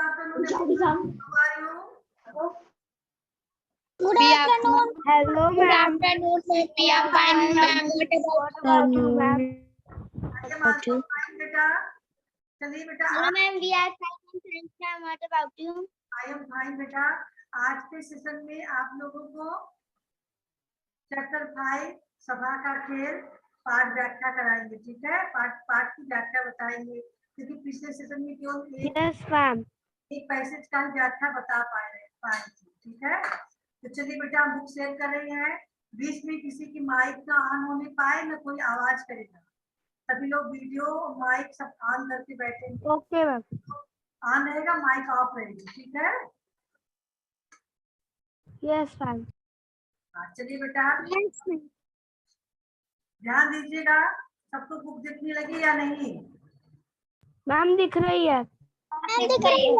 afternoon, Good everyone. How are you? afternoon. Hello, Good ma'am. afternoon, ma'am. We are fine, ma'am. What about you? You, ma'am? I am also fine, beta. चलिए बेटा, Hello, ma'am. We are fine. Thanks, ma'am. What about you? I am fine, बेटा. आज के session में आप लोगों को chapter 5 सभा का खेल पाठ व्याख्या कराएंगे, ठीक है? पाठ की व्याख्या बताएंगे, क्योंकि पिछले सेशन में केवल Yes, ma'am. एक पैसेज का व्याख्या बता पाए थे, ठीक है? तो चलिए बेटा, हम बुक शेयर कर रहे हैं। बीच में किसी की माइक ना ऑन होने पाए, ना कोई आवाज करेगा। सभी लोग वीडियो माइक सब ऑन करके बैठेंगे। Okay, ma'am. ऑन रहेगा, माइक ऑफ रहेगी, ठीक है? Yes, ma'am. हाँ, चलिए बेटा, Yes, ma'am. ध्यान दीजिएगा। सबको बुक दिखने लगी या नहीं? मैम दिख रही है। चलिए,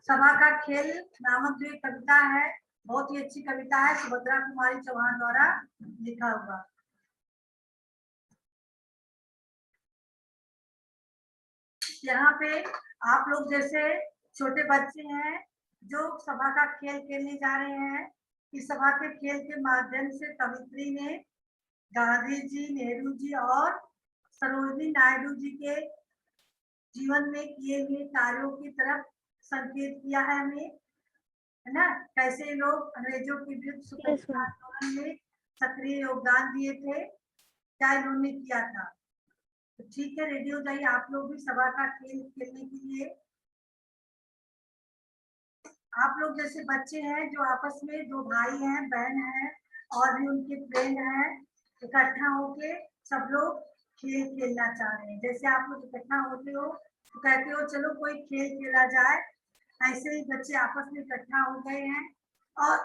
सभा का खेल नामक जो एक कविता है, बहुत ही अच्छी कविता है, सुभद्रा कुमारी चौहान द्वारा लिखा हुआ। यहाँ पे आप लोग जैसे छोटे बच्चे हैं जो सभा का खेल खेलने जा रहे हैं। इस सभा के खेल के माध्यम से कवित्री ने गांधी जी, नेहरू जी और सरोजिनी नायडू जी के जीवन में किए हुए कार्यों की तरफ संकेत किया है हमें, है ना? कैसे लोग अंग्रेजों के विरुद्ध स्वतंत्रता आंदोलन में सक्रिय योगदान दिए थे, क्या इन्होंने किया था। तो ठीक है, रेडी हो जाइए आप लोग भी सभा का खेल खेलने के लिए। आप लोग जैसे बच्चे हैं जो आपस में दो भाई हैं, बहन हैं और भी उनके फ्रेंड हैं, इकट्ठा होके सब लोग खेल खेलना चाह रहे हैं। जैसे आप लोग इकट्ठा होते हो तो कहते हो चलो कोई खेल खेला जाए, ऐसे ही बच्चे आपस में इकट्ठा हो गए हैं और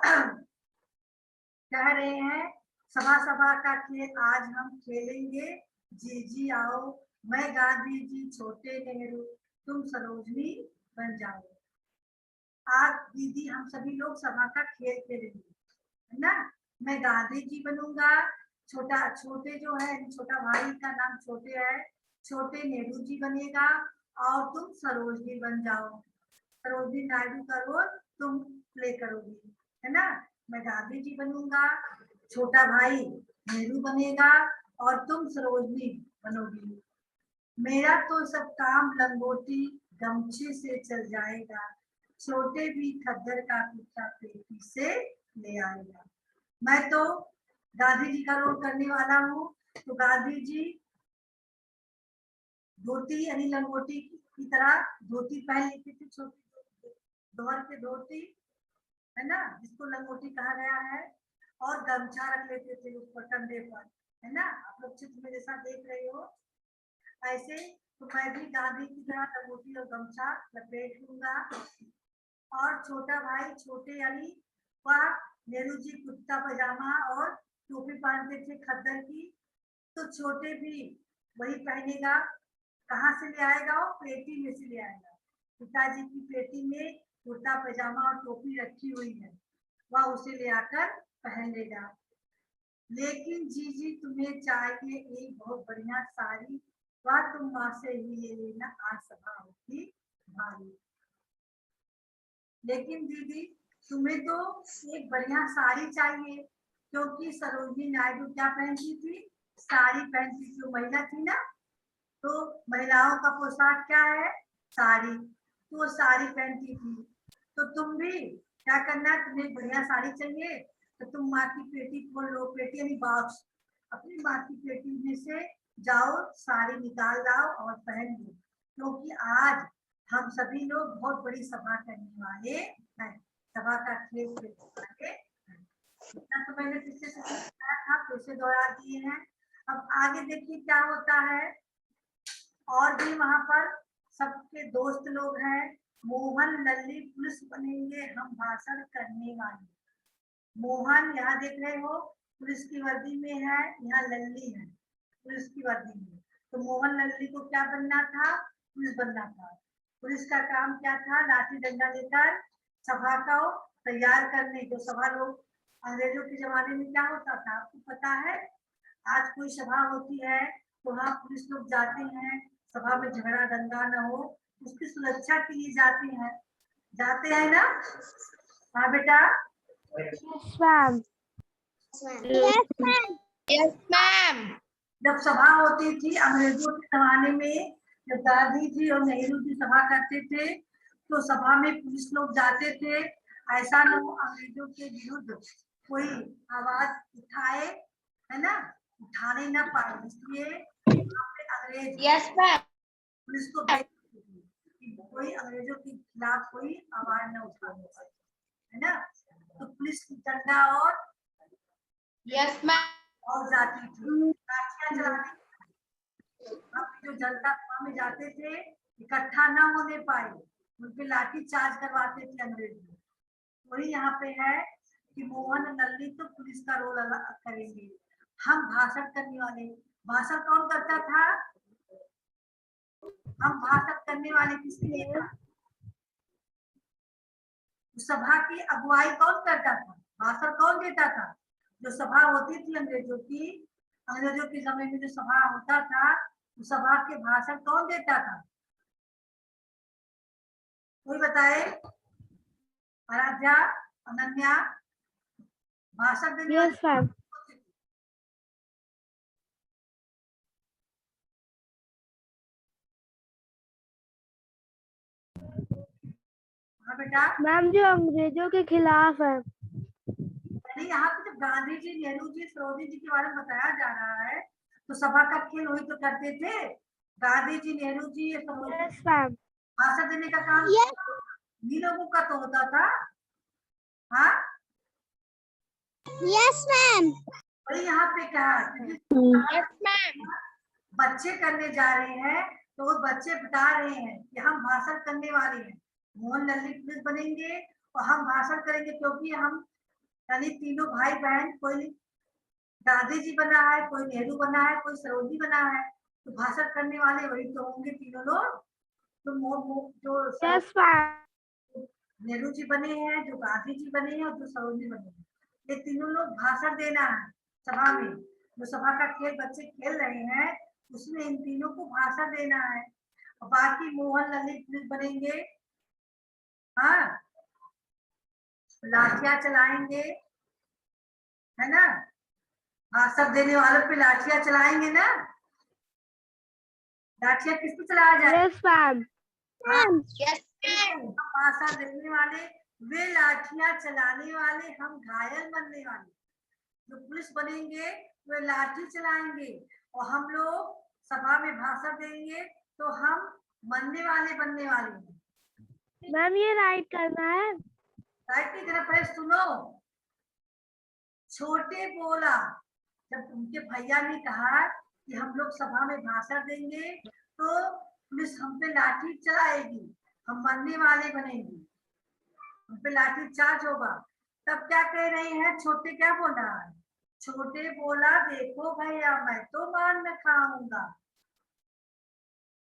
कह रहे हैं सभा सभा का खेल आज हम खेलेंगे, जी जी आओ, मैं गांधी जी छोटे नेहरू, तुम सरोजनी बन जाओ। आज दीदी हम सभी लोग सभा का खेल खेलेंगे, है ना? मैं गांधी जी बनूंगा, छोटे जो है, छोटा भाई का नाम छोटे है, छोटे नेहरू जी बनेगा और तुम सरोजनी बन जाओ। सरोजनी नायडू का रोल तुम प्ले करोगी, है ना? मैं गांधी जी बनूंगा, छोटा भाई नेहरू बनेगा और तुम सरोजनी बनोगी। मेरा तो सब काम लंगोटी गमछे से चल जाएगा, छोटे भी खद्दर का कुत्ता पेटी से ले आएगा। मैं तो गांधी जी का रोल करने वाला हूँ। तो गांधी जी धोती यानी लंगोटी की तरह धोती पहन लेते थे, छोटी दोहर के धोती, है ना, जिसको लंगोटी कहा गया है, और गमछा रख लेते थे ऊपर कंधे पर, है ना? आप लोग चित्र में जैसा देख रहे हो ऐसे। तो मैं भी गांधी की तरह लंगोटी और गमछा लपेट लूंगा और छोटा भाई छोटे यानी वह नेहरू जी कुर्ता पजामा और टोपी पहनते थे खद्दर की, तो छोटे भी वही पहनेगा। कहाँ से ले आएगा? वो पेटी में से ले आएगा। पिताजी की पेटी में कुर्ता पजामा और टोपी रखी हुई है, वह उसे ले आकर पहन लेगा। लेकिन जीजी तुम्हें चाहिए एक बहुत बढ़िया साड़ी, वह तुम माँ से ही ले लेना, आज सभा होगी भारी। लेकिन दीदी तुम्हें तो एक बढ़िया साड़ी चाहिए, क्योंकि सरोजिनी नायडू क्या पहनती थी? साड़ी पहनती थी, महिला थी ना, तो महिलाओं का पोशाक क्या है? साड़ी। तो वो साड़ी पहनती थी, तो तुम भी क्या करना, तुम्हें बढ़िया साड़ी चाहिए तो तुम माँ की पेटी खोल लो, पेटी यानी बॉक्स, अपनी माँ की पेटी में से जाओ साड़ी निकाल लाओ और पहन लो, क्योंकि आज हम सभी लोग बहुत बड़ी सभा करने वाले हैं, सभा का खेल खेलने वाले हैं। इतना तो मैंने पिछले से बताया था, फिर से दोहरा दिए हैं। अब आगे देखिए क्या होता है। और भी वहां पर सबके दोस्त लोग हैं। मोहन लल्ली पुलिस बनेंगे हम भाषण करने वाले। मोहन यहाँ देख रहे हो पुलिस की वर्दी में है, यहाँ लल्ली है पुलिस की वर्दी में। तो मोहन लल्ली को क्या बनना था? पुलिस बनना था। पुलिस का काम क्या था? लाठी डंडा लेकर सभा को तैयार करने। जो सभा लोग अंग्रेजों के जमाने में क्या होता था आपको पता है? आज कोई सभा होती है तो वहाँ पुलिस लोग जाते हैं, सभा में झगड़ा दंगा न हो, उसकी सुरक्षा के लिए जाते हैं ना। हाँ बेटा। Yes, ma'am. Yes, ma'am. Yes, ma'am. जब सभा होती थी अंग्रेजों के जमाने में, जब गांधी जी और नेहरू जी सभा करते थे तो सभा में पुलिस लोग जाते थे। ऐसा न हो अंग्रेजों के विरुद्ध कोई आवाज उठाए, है ना, उठाने न पाए, इसलिए अंग्रेज Yes, ma'am. पुलिस को भेजते थे कि कोई अंग्रेजों के खिलाफ कोई आवाज न उठाने पाए, है ना। तो पुलिस की डंडा Yes, ma'am. और जाती थी लाठियां चलाने। जो जनता सभा में जाते थे इकट्ठा न होने पाए, उन पे लाठी चार्ज करवाते थे अंग्रेज। वही यहाँ पे है कि मोहन ललित तो पुलिस का रोल अलग करेंगे। हम भाषण करने वाले, भाषण कौन करता था? हम भाषण करने वाले किसके लिए था? सभा की अगुवाई कौन करता था? भाषण कौन देता था? जो सभा होती थी अंग्रेजों के समय में जो सभा होता था, उस सभा के भाषण कौन देता था? कोई बताए? आराध्या, अनन्या, भाषण देने Yes, ma'am. हाँ बेटा। मैम जो अंग्रेजों के खिलाफ है। यानी यहाँ पे जब गांधी जी, नेहरू जी, सरोजिनी जी के बारे में बताया जा रहा है तो सभा का खेल वही तो करते थे। Gandhi ji, Nehru ji, Sarojini Yes, ma'am. भाषण देने का काम इन्हीं लोगों का तो होता था। हाँ Yes, ma'am. वही यहाँ पे कहा Yes, ma'am. बच्चे करने जा रहे हैं तो वो बच्चे बता रहे हैं कि हम भाषण करने वाले हैं, मोहन ललित पुलिस बनेंगे और हम भाषण करेंगे, क्योंकि हम यानी तीनों भाई बहन, कोई गांधी जी बना है, कोई नेहरू बना है, कोई सरोजिनी बना है, तो भाषण करने वाले वही तो होंगे तीनों लोग। तो जो Yes, ma'am. नेहरू जी बने हैं, जो गांधी जी बने हैं और जो सरोजिनी बने हैं, ये तीनों लोग भाषण देना है सभा में। जो सभा का खेल बच्चे खेल रहे हैं उसमें इन तीनों को भाषण देना है। और बाकी मोहन ललित पुलिस बनेंगे, हाँ, लाठियां चलाएंगे, है ना, भाषण देने वालों पे लाठियां चलाएंगे ना। लाठियां किस पे चलाया जाए? Yes, ma'am. Yes, ma'am. भाषण देने वाले वे, लाठियां चलाने वाले हम घायल बनने वाले। जो पुलिस बनेंगे वे लाठी चलाएंगे और हम लोग सभा में भाषण देंगे तो हम मरने वाले बनने वाले हैं। मैम ये राइट करना है। राइट की तरफ है, सुनो। छोटे बोला, जब उनके भैया ने कहा कि हम लोग सभा में भाषण देंगे तो पुलिस हम पे लाठी चलाएगी, हम मरने वाले बनेंगे, हम पे लाठी चार्ज होगा। तब क्या कह रहे हैं? छोटे क्या बोल रहा है? छोटे बोला, देखो भैया मैं तो मार न खाऊंगा,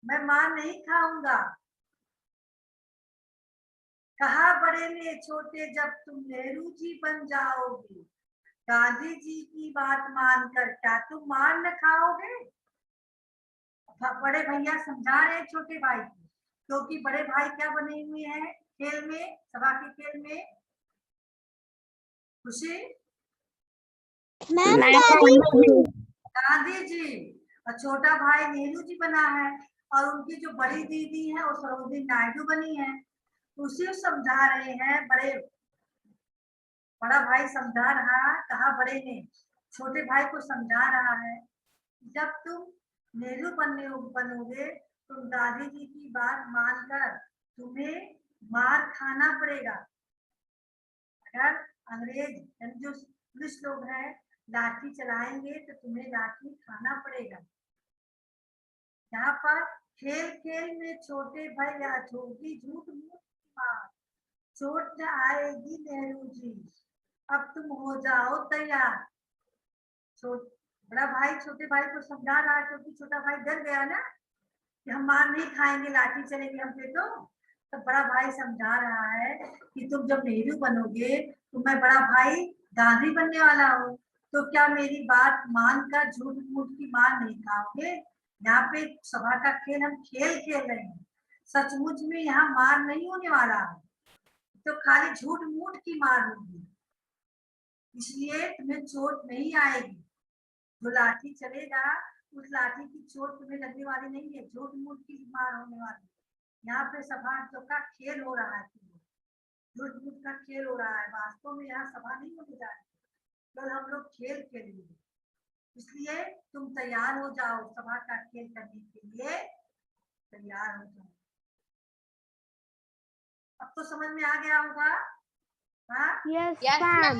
मैं मार नहीं खाऊंगा। कहा बड़े ने छोटे, जब तुम नेहरू जी बन जाओगे, गांधी जी की बात मानकर क्या तुम मार न खाओगे? बड़े भैया समझा रहे छोटे भाई को, क्योंकि बड़े भाई क्या बने हुए हैं खेल में, सभा के खेल में? खुशी, गांधी जी, और छोटा भाई नेहरू जी बना है, और उनकी जो बड़ी दीदी है वो सरोजिनी नायडू बनी है। उसी समझा रहे हैं बड़ा भाई समझा रहा, कहा बड़े ने छोटे भाई को समझा रहा है, जब तुम नेहरू बनोगे तो गांधी जी की बात मानकर तुम्हें मार खाना पड़ेगा। अगर अंग्रेज जो पुलिस लोग हैं लाठी चलाएंगे तो तुम्हें लाठी खाना पड़ेगा। यहाँ पर खेल खेल में छोटे भैया छोटी झूठ मूठ की बात, चोट न आएगी नेहरू जी, अब तुम हो जाओ तैयार। बड़ा भाई छोटे भाई को समझा रहा है, क्योंकि छोटा भाई डर गया ना कि हम मार नहीं खाएंगे, लाठी चलेगी हम पे। तो बड़ा भाई समझा रहा है कि तुम जब नेहरू बनोगे तो मैं बड़ा भाई गांधी बनने वाला हूँ, तो क्या मेरी बात मानकर झूठ मूठ की मार नहीं खाओगे? यहाँ पे सभा का खेल हम खेल खेल रहे हैं, सचमुच में यहाँ मार नहीं होने वाला है, तो खाली झूठ मूठ की मार होगी, इसलिए तुम्हें चोट नहीं आएगी। जो लाठी चलेगा उस लाठी की चोट तुम्हें लगने वाली नहीं है, झूठ मूठ की मार होने वाली है। यहाँ पे सभा का खेल हो रहा है, झूठ मूठ का खेल हो रहा है, वास्तव में यहाँ सभा नहीं होने जा रही, केवल हम लोग खेल खेलेंगे। इसलिए तुम तैयार हो जाओ, सभा का खेल करने के लिए तैयार हो जाओ। अब तो समझ में आ गया होगा। हाँ, Yes, Yes, ma'am.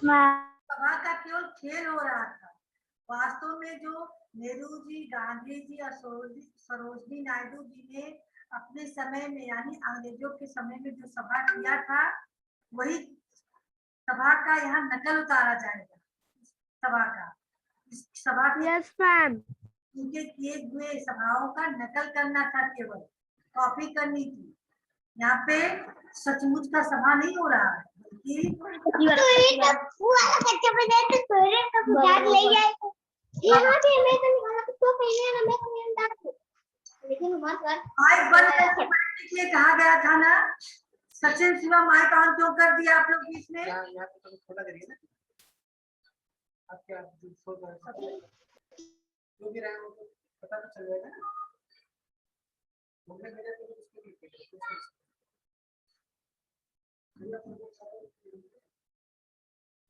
ma'am. सभा का केवल खेल हो रहा था, वास्तव में जो नेहरू जी, गांधी जी और सरोजनी नायडू जी ने अपने समय में यानी अंग्रेजों के समय में जो सभा किया था, वही सभा का यहाँ नकल उतारा जाएगा। सभा का, इस सभा के Yes, ma'am. उनके किए हुए सभाओं का नकल करना था, केवल कॉपी करनी थी। यहाँ पे सचमुच का सभा नहीं हो रहा है, माइक बंद करने के लिए कहा गया था ना। सचिन शिवा माइक ऑन क्यों कर दिया आप लोग बीच में? थोड़ा करिए ना, आप क्या जो भी रहा है पता तो चल जाएगा ना।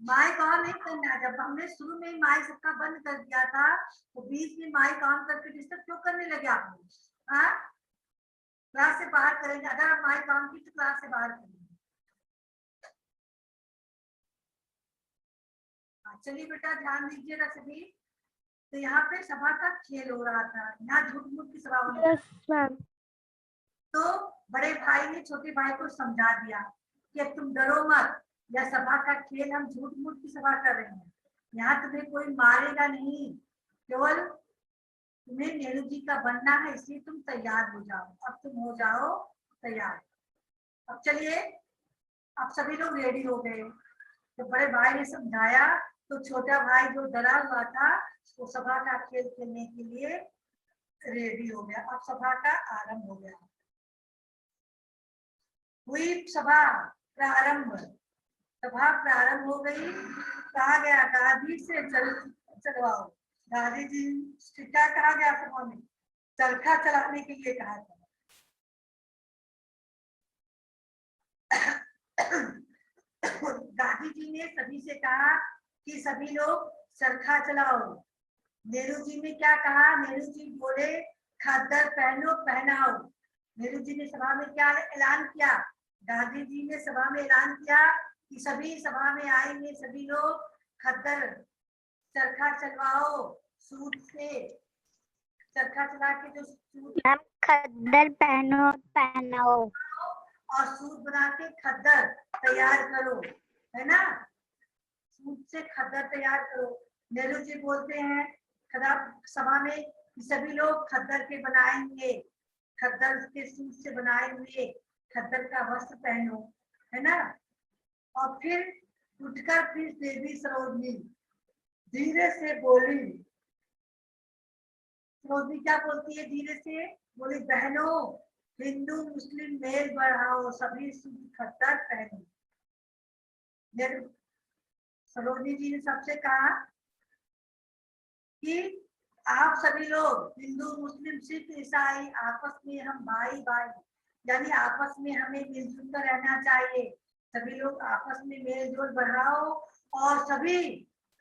माइक ऑन नहीं करना है। जब हमने शुरू में माइक सबका बंद कर दिया था, तो बीच में माइक ऑन करके डिस्टर्ब क्यों करने लगे आप लोग? हाँ, क्लास से बाहर करेंगे, अगर आप माइक ऑन की तो क्लास से बाहर करेंगे। चलिए बेटा ध्यान दीजिएगा सभी। तो यहाँ पे सभा का खेल हो रहा था, यहाँ झूठ मूठ की सभा हो रही Yes, ma'am. तो बड़े भाई ने छोटे भाई को समझा दिया कि अब तुम डरो मत, यह सभा का खेल, हम झूठ मूठ की सभा कर रहे हैं, यहाँ तुम्हें कोई मारेगा नहीं, केवल तुम्हें नेहरू जी का बनना है, इसलिए तुम तैयार हो जाओ। अब तुम हो जाओ तैयार। अब चलिए, अब सभी लोग रेडी हो गए। तो बड़े भाई ने समझाया तो छोटा भाई जो डरा हुआ था वो सभा का खेल खेलने के लिए रेडी हो गया। अब सभा का आरंभ हो गया। हुई सभा प्रारंभ, सभा प्रारंभ हो गई। कहा गया गांधी से चलवाओ। गांधी जी से क्या कहा गया सभा में? चरखा चलाने के लिए कहा था। गांधी जी ने सभी से कहा कि सभी लोग चरखा चलाओ। नेहरू जी ने क्या कहा? नेहरू जी बोले खद्दर पहनो पहनाओ। नेहरू जी ने सभा में क्या ऐलान किया? गांधी जी ने सभा में ऐलान किया कि सभी सभा में आएंगे सभी लोग खद्दर चरखा चलवाओ, सूत से चरखा चला के जो सूत खद्दर पहनो पहनाओ और सूत बना के खद्दर तैयार करो, है ना? सूत से खद्दर तैयार करो। नेहरू जी बोलते हैं सभा में कि सभी लोग खद्दर के बनाएंगे, खद्दर के सूत से बनाएंगे, खद्दर का वस्त्र पहनो, है ना? और फिर उठकर फिर देवी सरोजनी धीरे से बोली। सरोजनी क्या बोलती है धीरे से? बोली बहनों, हिंदू मुस्लिम मेल बढ़ाओ, सभी सूत खद्दर पहनो। सरोजनी जी ने सबसे कहा कि आप सभी लोग हिंदू मुस्लिम सिख ईसाई आपस में हम भाई भाई, यानी आपस में हमें मिलजुल कर रहना चाहिए। सभी लोग आपस में मेल जोल बढ़ाओ और सभी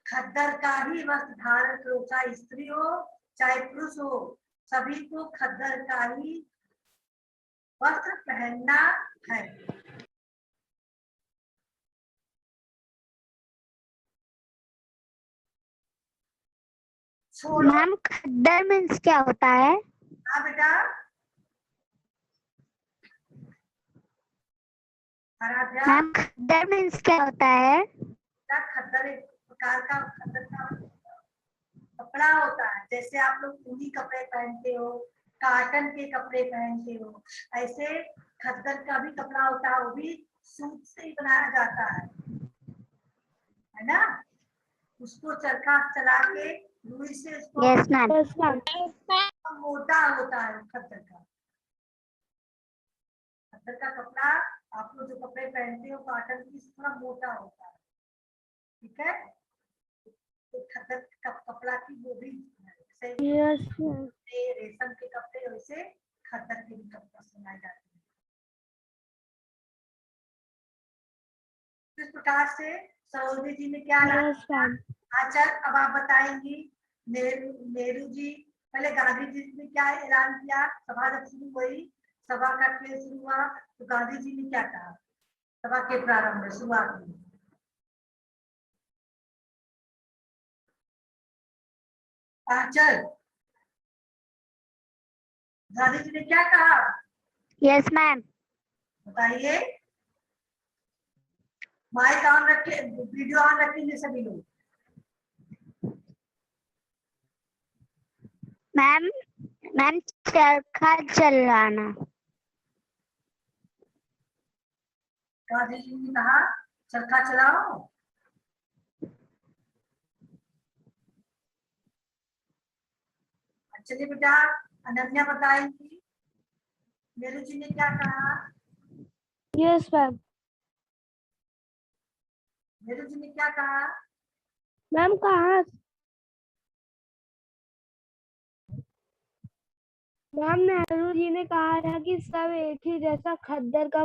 खद्दर का ही वस्त्र धारण करो, चाहे स्त्री हो चाहे पुरुष हो, सभी को खद्दर का ही वस्त्र पहनना है। मैम खद्दर मीन्स क्या होता है? हाँ बेटा, मैम खद्दर मीन्स क्या होता है? खद्दर एक प्रकार का खद्दर का कपड़ा होता है। जैसे आप लोग ऊनी कपड़े पहनते हो, काटन के कपड़े पहनते हो, ऐसे खद्दर का भी कपड़ा होता है, वो भी सूत से ही बनाया जाता है ना? उसको चरखा चला के रुई से उसको यस मैम। Yes ma'am. मोटा होता है खद्दर का। खद्दर का कपड़ा आप लोग जो कपड़े पहनते हो कॉटन की थोड़ा मोटा होता है, ठीक है। तो खद्दर का कपड़ा की वो भी जैसे यस मैम। रेशम के कपड़े वैसे खद्दर के भी कपड़े बनाए जाते हैं। इस प्रकार से सरोजिनी जी ने क्या यस मैम। आचार अब आप बताएंगी। नेहरू जी पहले गांधी जी ने क्या ऐलान किया, सभा जब शुरू हुई, सभा का खेल शुरू हुआ तो गांधी जी ने क्या कहा सभा के प्रारंभ में शुरुआत में? आंचल, गांधी जी ने क्या कहा यस मैम। बताइए। माइक ऑन रखे, वीडियो ऑन रखेंगे सभी लोग। मैम मैम चरखा चलाना। गांधी जी ने कहा चरखा चलाओ। चलिए बेटा अनन्या बताएंगी नेहरू जी ने क्या कहा। Yes ma'am. नेहरू जी ने क्या कहा? मैम कहाँ? मैम नेहरू जी ने कहा था कि सब एक ही जैसा खद्दर का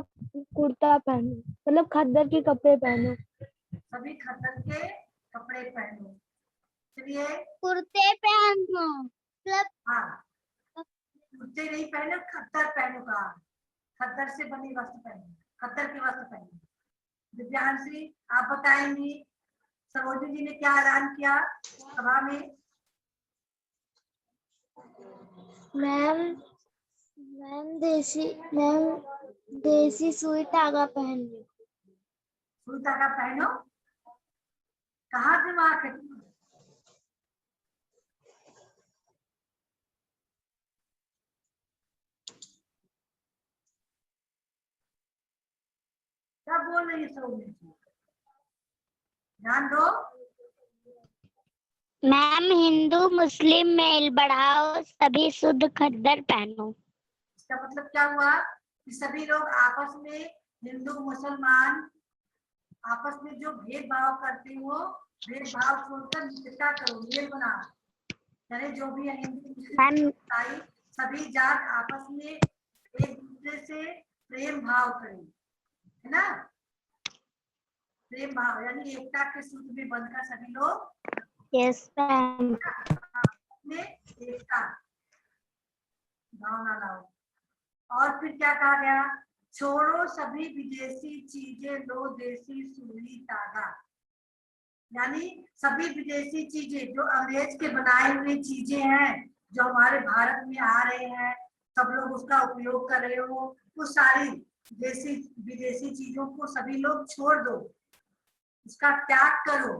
कुर्ता पहनो, मतलब खद्दर के कपड़े पहनो। सभी खद्दर के कपड़े पहनो। चलिए कुर्ते पहनो मतलब हाँ, कुर्ते नहीं पहनो, खद्दर पहनो कहा। खद्दर से बनी वस्त्र पहनो, खद्दर के वस्त्र पहनो। दिव्यांशी आप बताएंगी सरोजिनी जी ने क्या ऐलान किया सभा में? मैम देसी सुई धागा पहननी। सुई धागा पहनो। कहाँ दिमाग है? क्या बोल रही है सरोजिनी जी? ध्यान दो। मैम हिंदू मुस्लिम मेल बढ़ाओ, सभी शुद्ध खद्दर पहनो। इसका मतलब क्या हुआ कि सभी लोग आपस में, हिंदू मुसलमान आपस में जो भेदभाव करते हो भेदभाव छोड़कर मित्रता करो, मेल बना। यानी जो भी है हिंदू मुस्लिम ईसाई सभी जात आपस में एक दूसरे से प्रेम भाव करें, है ना। प्रेम भाव यानी एकता के सूत्र में बंधकर सभी लोग यस मैम। में एकता भावना लाओ। और फिर क्या कहा गया? छोड़ो सभी विदेशी चीजें, लो देसी सुई धागा। यानी सभी विदेशी चीजें जो अंग्रेज के बनाए हुए चीजें हैं जो हमारे भारत में आ रहे हैं, सब लोग उसका उपयोग कर रहे हो, वो सारी देसी विदेशी चीजों को सभी लोग छोड़ दो, उसका त्याग करो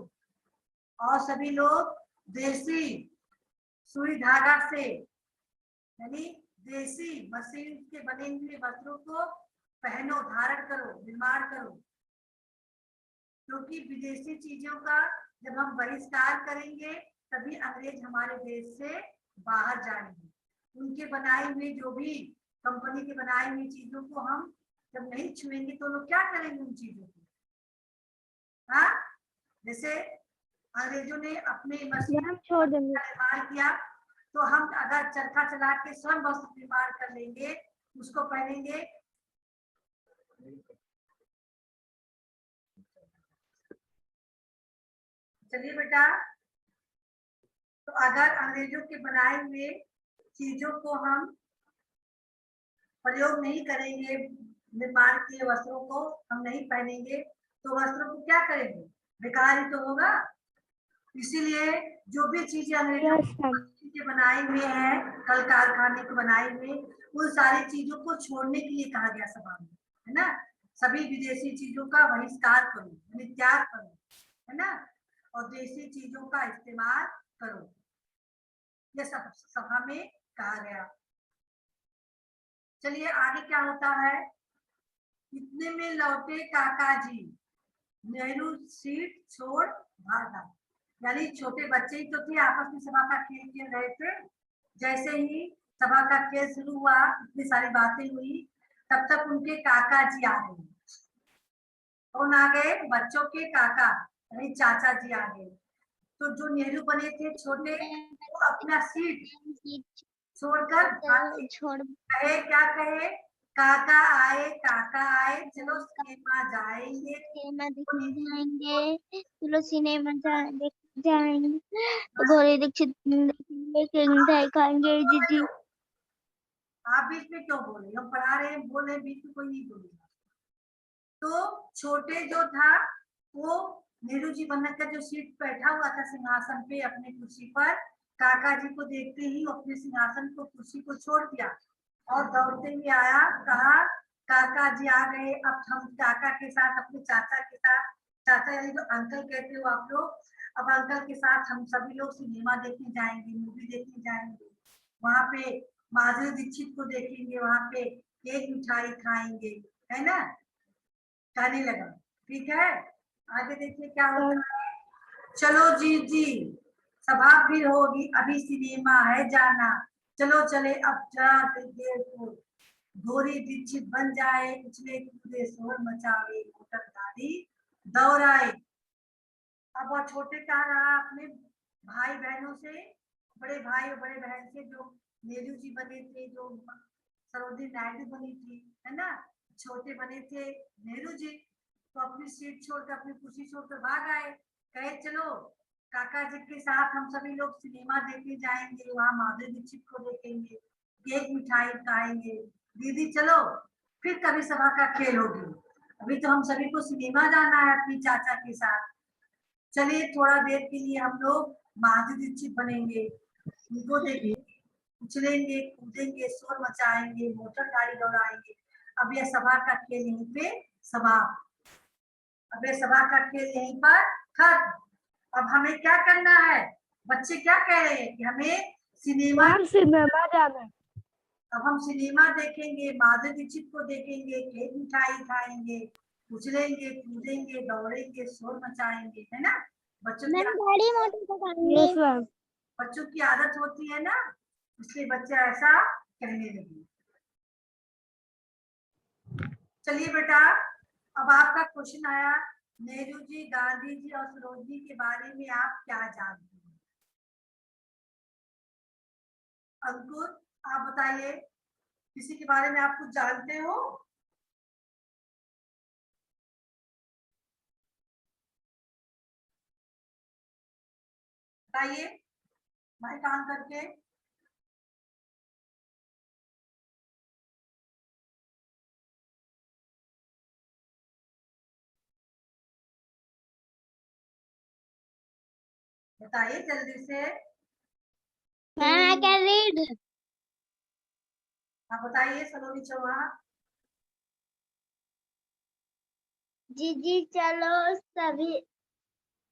और सभी लोग देसी सुई धागा से यानी देसी मशीन के बने हुए वस्त्रों को पहनो, धारण करो, निर्माण करो। क्योंकि विदेशी चीजों का जब हम बहिष्कार करेंगे तभी अंग्रेज हमारे देश से बाहर जाएंगे। उनके बनाए हुए जो भी कंपनी के बनाए हुई चीजों को हम जब नहीं छुएंगे तो लोग क्या करेंगे उन चीजों को? हाँ, जैसे अंग्रेजों ने अपने मशीन छोड़ देंगे। निर्माण किया तो हम अगर चरखा चला के स्वयं वस्त्र निर्माण कर लेंगे, उसको पहनेंगे। चलिए बेटा, तो अगर अंग्रेजों के बनाए हुए चीजों को हम प्रयोग नहीं करेंगे, निर्माण किए वस्त्रों को हम नहीं पहनेंगे तो वस्त्रों को क्या करेंगे? बेकार ही तो होगा। इसीलिए जो भी चीजें अंग्रेजों के बनाए हुए हैं, कल कारखाने के बनाए हुए, उन सारी चीजों को छोड़ने के लिए कहा गया सभा में, है ना। सभी विदेशी चीजों का बहिष्कार करो, त्याग करो, है ना, और देसी चीजों का इस्तेमाल करो, ये सब सभा में कहा गया। चलिए आगे क्या होता है? इतने में लौटे काका जी, नेहरू सीट छोड़ भागा। यानी छोटे बच्चे ही तो थे, आपस में सभा का खेल खेल रहे थे। जैसे ही सभा का खेल शुरू हुआ, इतनी सारी बातें हुई, तब तक उनके काका जी आ गए। कौन आ गए? बच्चों के काका यानी चाचा जी आ गए। तो जो नेहरू बने थे छोटे, वो अपना सीट छोड़कर छोड़ कहे, क्या कहे? काका आए, चलो सिनेमा जाएंगे। सिनेमा देखने जाएंगे, चलो सिनेमा जाएंगे, घोड़े दीक्षित देखेंगे, खाएंगे जीजी। आप बीच में क्यों बोले? हम पढ़ा रहे हैं, बोल रहे, बीच में कोई नहीं बोलेगा। तो छोटे जो था वो नेहरू जी बनकर जो सीट बैठा हुआ था सिंहासन पे अपने कुर्सी पर, काका जी को देखते ही अपने सिंहासन को कुर्सी को छोड़ दिया और दौड़ते हुए आया, कहा काका जी आ गए, अब हम काका के साथ अपने चाचा के साथ, चाचा यानी जो अंकल कहते हो आप लोग, अब अंकल के साथ हम सभी लोग सिनेमा देखने जाएंगे, मूवी देखने जाएंगे, वहां पे माधुरी दीक्षित को देखेंगे, वहां पे केक मिठाई खाएंगे, है ना? कहने लगा। ठीक है, आगे देखिए क्या होता है। चलो जी सभा फिर होगी, अभी सिनेमा है जाना, चलो चले अब जरा देर को, घोड़ी दीक्षित बन जाए, उछले कूदे शोर मचावे, मोटर गाड़ी दौड़ाए। अब वह छोटे कह रहा अपने भाई बहनों से, बड़े भाई और बड़े बहन से, जो नेहरू जी बने थे, जो सरोजिनी नायडू बनी थी, है ना, छोटे बने थे नेहरू जी, तो अपनी सीट छोड़कर, अपनी कुर्सी छोड़कर भाग आए। कहे चलो काका जी के साथ हम सभी लोग सिनेमा देखने जाएंगे, वहां माधुरी दीक्षित को देखेंगे, केक मिठाई खाएंगे, दीदी चलो फिर कभी सभा का खेल होगी, अभी तो हम सभी को सिनेमा जाना है अपनी चाचा के साथ। चलिए थोड़ा देर के लिए हम लोग माधुरी दीक्षित बनेंगे, उनको देखेंगे, उछलेंगे कूदेंगे शोर मचाएंगे, मोटर गाड़ी दौड़ाएंगे। अब यह सभा का खेल यहीं पे समाप्त, अब यह सभा का खेल यहीं पर खत्म। अब हमें क्या करना है? बच्चे क्या कह रहे हैं कि हमें सिनेमा जाना है। अब हम सिनेमा देखेंगे, माधुरी दीक्षित को देखेंगे, केक मिठाई खाएंगे, उछलेंगे कूदेंगे दौड़ेंगे शोर मचाएंगे, है ना? बच्चों की गाड़ी मोटर पकड़ेंगे। बच्चों की आदत होती है ना, इसलिए बच्चे ऐसा कहने लगे। चलिए बेटा, अब आपका क्वेश्चन आया, नेहरू जी, गांधी जी और सरोजिनी के बारे में आप क्या जानते हैं? अंकुर, आप बताइए, किसी के बारे में आप कुछ जानते हो? बताइए, माइक ऑन करके। बताइए जल्दी से। हाँ, I can read. आप बताइए सलोनी चौहान। जीजी चलो सभी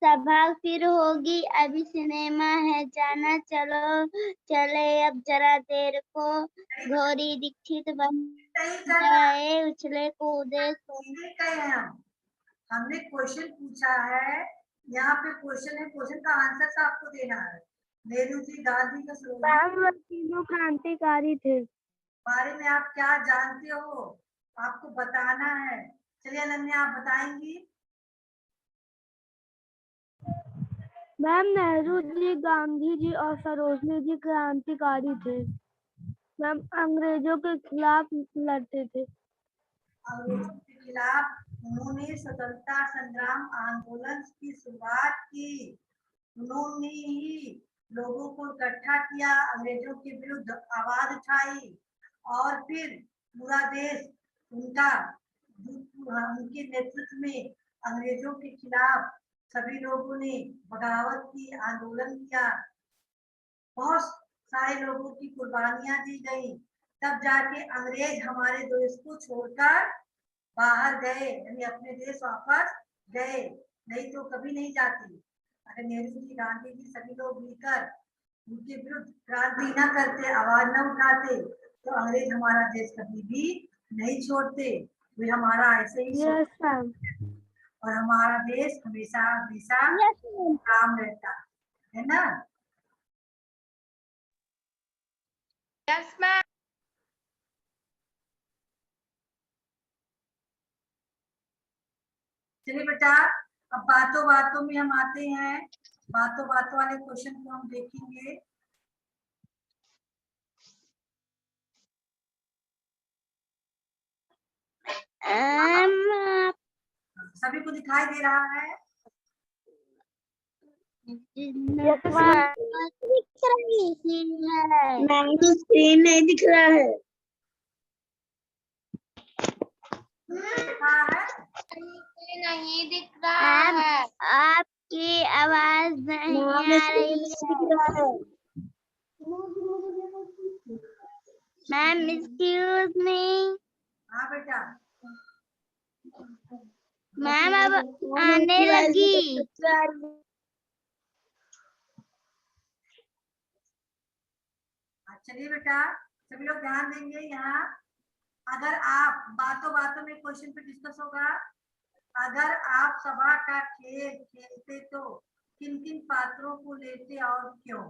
सभा फिर होगी, अभी सिनेमा है जाना, चलो चले अब जरा देर को, घोड़ी दीक्षित बन जाए, उछले कूदे हमने क्वेश्चन पूछा है, यहाँ पे क्वेश्चन है, क्वेश्चन का आंसर आपको देना है। नेहरू जी, गांधी जी, सरोजिनी तीनों क्रांतिकारी थे। बारे में आप क्या जानते हो, आपको बताना है। चलिए अनन्या, आप बताएंगी। मैम, नेहरू जी, गांधी जी और सरोजिनी जी क्रांतिकारी थे। मैम, अंग्रेजों के खिलाफ लड़ते थे। अंग्रेजों के खिलाफ उन्होंने स्वतंत्रता संग्राम आंदोलन की शुरुआत की, उन्होंने ही लोगों को इकट्ठा किया, अंग्रेजों के विरुद्ध आवाज उठाई, और फिर पूरा देश उनका उनके नेतृत्व में अंग्रेजों के खिलाफ सभी लोगों ने बगावत की, आंदोलन किया, बहुत सारे लोगों की कुर्बानियां दी गई, तब जाके अंग्रेज हमारे देश को छोड़कर बाहर गए, यानी अपने देश वापस गए, नहीं तो कभी नहीं जाती। अगर नेहरू जी, गांधी जी सभी लोग मिलकर उनके विरुद्ध क्रांति न करते, आवाज न उठाते, तो अंग्रेज हमारा देश कभी भी नहीं छोड़ते, वे हमारा ऐसे ही और हमारा देश हमेशा हमेशा काम रहता है ना। Yes ma'am. चलिए बेटा, अब बातों बातों में हम आते हैं, बातों बातों वाले क्वेश्चन को हम देखेंगे। सभी को दिखाई दे रहा है? मैम तो स्क्रीन नहीं दिख रहा है। दिखा है? नहीं दिख रहा है। आपकी आवाज नहीं आ रही है। Ma'am excuse me. हाँ बेटा, मैम अब आने लगी। चलिए बेटा, सभी लोग ध्यान देंगे। यहाँ अगर आप बातों बातों में क्वेश्चन पे डिस्कस होगा, अगर आप सभा का खेल खेलते तो किन किन पात्रों को लेते और क्यों?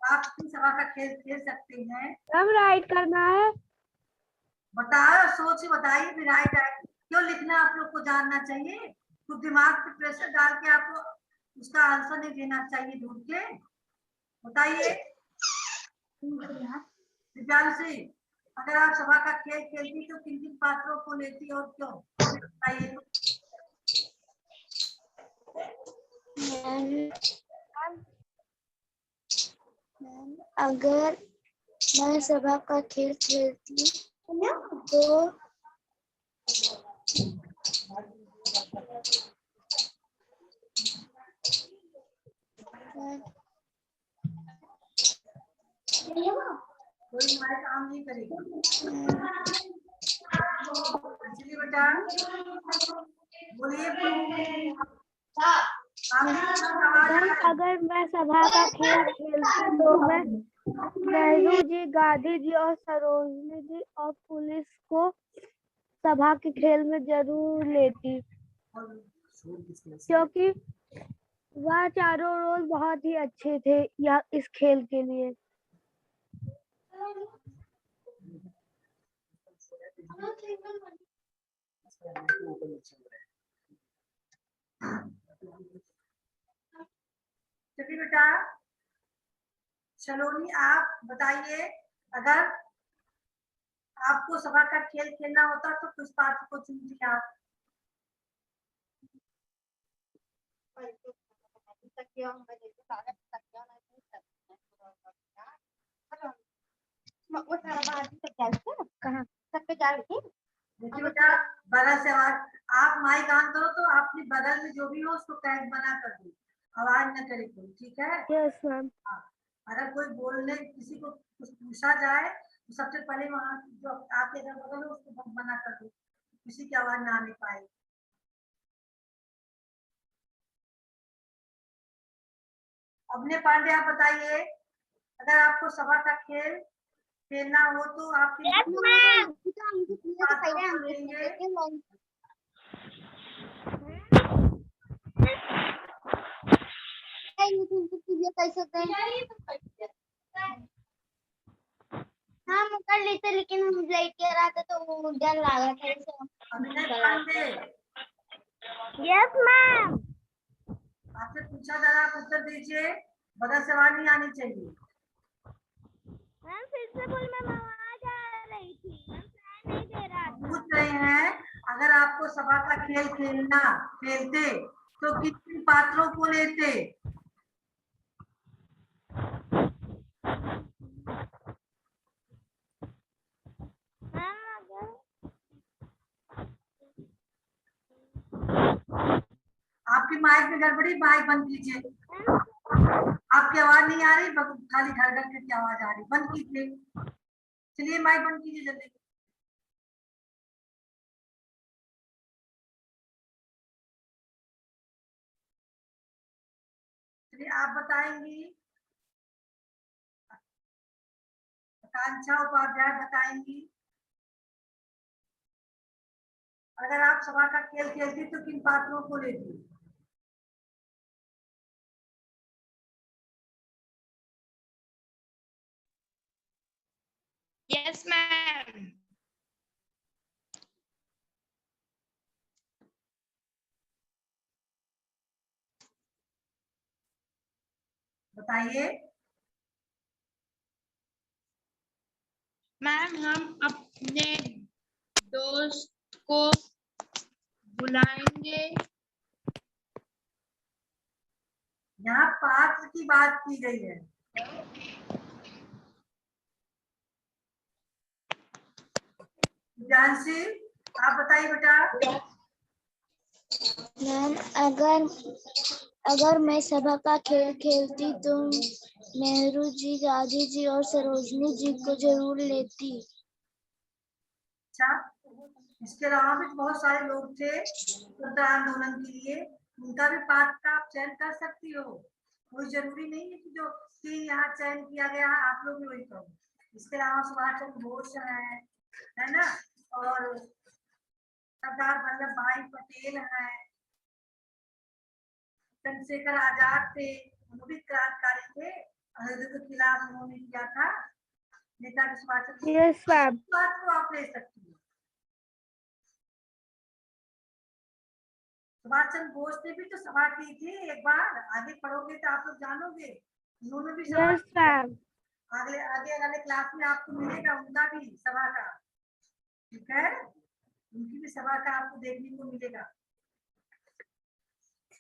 आप किन सभा का खेल खेल सकते हैं? मैम राइट करना है। बताओ, सोच के बताइए फिर। राइट राइट क्यों लिखना आप लोग को जानना चाहिए। तो दिमाग पे प्रेशर डाल के आपको उसका आंसर नहीं देना चाहिए ढूंढ के। बताइए दिव्यांशी, अगर आप सभा का खेल खेलती तो किन किन पात्रों को लेती और क्यों? बताइए। अगर मैं सभा का खेल खेलती तो कोई हमारे काम नहीं करेगा। चलिए बेटा, बोलिए। मैम अगर मैं सभा का खेल खेलती तो मैं नेहरू जी, गांधी जी और सरोजनी जी और पुलिस को सभा के खेल में जरूर लेती, क्योंकि वह चारों रोल बहुत ही अच्छे थे यह इस खेल के लिए। चलिए बेटा, सलोनी आप बताइए, अगर आपको सभा का खेल खेलना होता तो किस पात्र को चुनती आप? देखिए बेटा, बगल से आवाज, आप माइक ऑन करो तो आपके बगल में जो भी हो उसको टैग बना कर दो, आवाज न करे कोई, ठीक है? Yes ma'am. अगर कोई बोलने किसी को कुछ पूछा जाए तो सबसे पहले वहां जो आपके अगर बगल हो उसको मना कर दो, किसी की आवाज ना आने पाए। अपने पांडे आप बताइए, अगर आपको सभा का खेल खेलना हो तो आप हम कर लेते, लेकिन हम लाइट के रहा था तो डर लग रहा था। अभिनय पांडे, यस मैम। आपसे पूछा जा रहा, आप उत्तर दीजिए, बगल से आवाज नहीं आनी चाहिए। मैम फिर से बोल, मैम आवाज आ रही थी, मैम सुनाई नहीं दे रहा था। पूछ रहे हैं, अगर आपको सभा का खेल खेलते तो किन किन पात्रों को लेते? आपकी माइक में गड़बड़ी, माइक बंद कीजिए। आपकी आवाज नहीं आ रही, खाली घर घर की आवाज आ रही, बंद कीजिए। चलिए माइक बंद कीजिए जल्दी। चलिए आप बताएंगी, आकांक्षा उपाध्याय बताएंगी। अगर आप सभा का खेल खेलती तो किन पात्रों को लेती? Yes, ma'am. बताइए। मैम हम अपने दोस्त को बुलाएंगे। यहाँ पात्र की बात की गई है। जानसी, आप बताइए बेटा। मैम अगर मैं सभा का खेल खेलती तो नेहरू जी, गांधी जी और सरोजनी जी को जरूर लेती। अच्छा, इसके अलावा भी बहुत सारे लोग थे स्वतंत्रता आंदोलन के लिए, उनका भी पात्र का आप चयन कर सकती हो। कोई जरूरी नहीं है कि जो तीन यहाँ चयन किया गया है आप लोग भी वही करो। इसके अलावा सुभाष चंद्र बोस है ना, और सरदार वल्लभ भाई पटेल है, चंद्रशेखर आजाद थे, वो भी क्रांतिकारी थे, अंग्रेजों के खिलाफ उन्होंने किया था। Netaji Subhash Chandra yes ma'am. बात को आप ले सकती हो। सुभाष चंद्र बोस ने भी तो सभा की थी एक बार, आगे पढ़ोगे तो आप लोग जानोगे, उन्होंने भी सभा यस मैम। आगे आगे वाले क्लास में आपको मिलेगा उनका भी सभा का, ठीक है, उनकी भी सभा का आपको देखने को मिलेगा।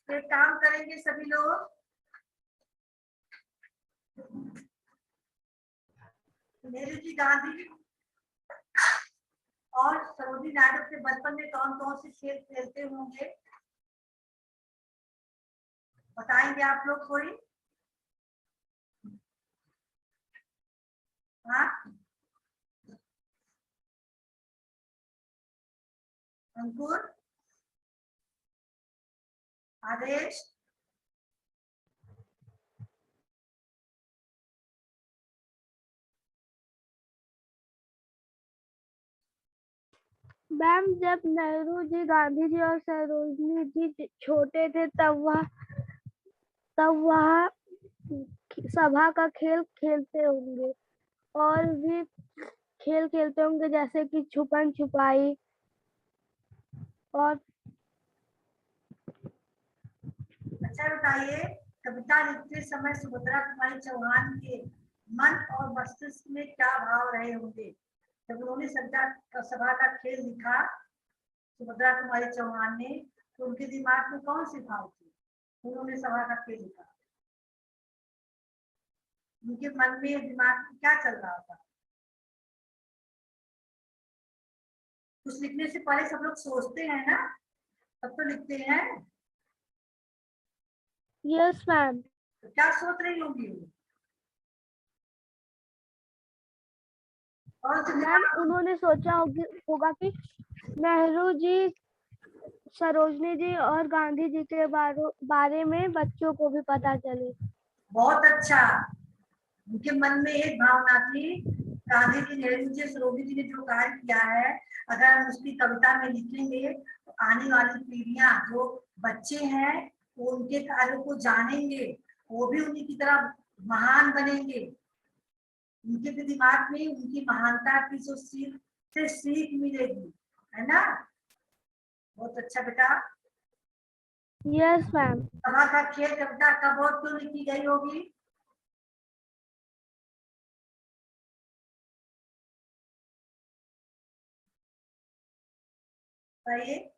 एक काम करेंगे सभी लोग, नेहरू जी, गांधी जी और सरोजिनी नायडू के बचपन में कौन कौन से खेल खेलते होंगे बताएंगे आप लोग कोई? हाँ, अंकुर, आदेश, मैम जब नेहरू जी, गांधी जी और सरोजनी जी छोटे थे तब वह सभा का खेल खेलते होंगे और भी खेल खेलते होंगे जैसे कि छुपन छुपाई और अच्छा बताइए, कविता लिखते समय सुभद्रा कुमारी चौहान के मन और मस्तिष्क में क्या भाव रहे होंगे जब उन्होंने सभा का खेल लिखा? सुभद्रा कुमारी चौहान ने, तो उनके दिमाग में कौन से भाव थे उन्होंने सभा का खेल लिखा? उनके मन में दिमाग में क्या चल रहा था? कुछ लिखने से पहले सब लोग सोचते हैं ना, तब तो लिखते हैं। Yes ma'am. तो क्या सोच रही होंगी? मैम उन्होंने सोचा होगा कि नेहरू जी, सरोजनी जी और गांधी जी के बारे में बच्चों को भी पता चले। बहुत अच्छा, उनके मन में एक भावना थी, गांधी जी, नेहरू जी, सरोजनी जी ने जो कार्य किया है, अगर हम उसकी कविता में लिखेंगे तो आने वाली पीढ़ियां, जो बच्चे हैं वो उनके कार्यों को जानेंगे, वो भी उन्हीं की तरह महान बनेंगे। उनके भी दिमाग में उनकी महानता की जो सीख मिलेगी, है ना। बहुत अच्छा बेटा। Yes ma'am. सभा का खेल कविता कब और क्यों लिखी गई होगी? बताइए।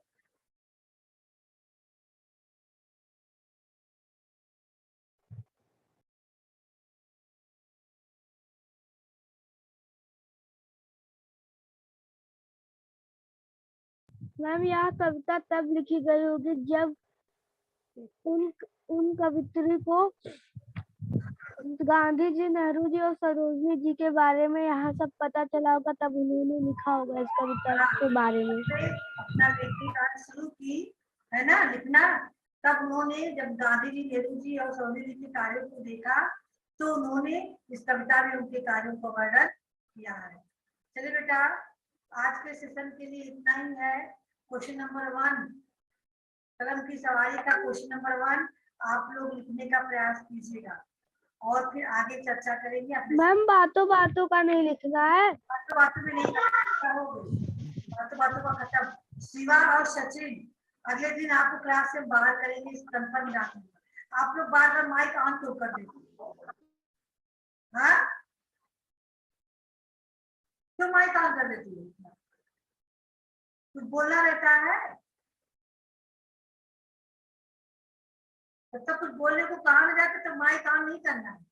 मैम यह कविता तब लिखी गई होगी जब उन कवित्री को गांधी जी, नेहरू जी और सरोजनी जी के बारे में यहाँ सब पता चला होगा, तब उन्होंने लिखा होगा इस कविता के बारे में। अपना लेखनी कार्य शुरू की, है ना, लिखना, तब उन्होंने जब गांधी जी, नेहरू जी और सरोजनी जी के कार्यों को देखा तो उन्होंने इस कविता में उनके कार्यों का वर्णन किया है। चलिए बेटा, आज के सेशन के लिए इतना ही है। क्वेश्चन नंबर 1, कलम की सवारी का क्वेश्चन नंबर 1 आप लोग लिखने का प्रयास कीजिएगा और फिर आगे चर्चा करेंगे। अपने मैम बातों बातों का नहीं लिखना है। बातों में नहीं बातों का खत्म। शिवा और सचिन अगले दिन आपको क्लास से बाहर करेंगे, इस कंफर्म डालेंगे। आप लोग बार बार माइक ऑन क्यों कर देते? हाँ, क्यों माइक ऑन कर देती है? कुछ बोलना रहता है तब तक कुछ बोलने को कहा ना जाता तो माइक ऑन नहीं करना है।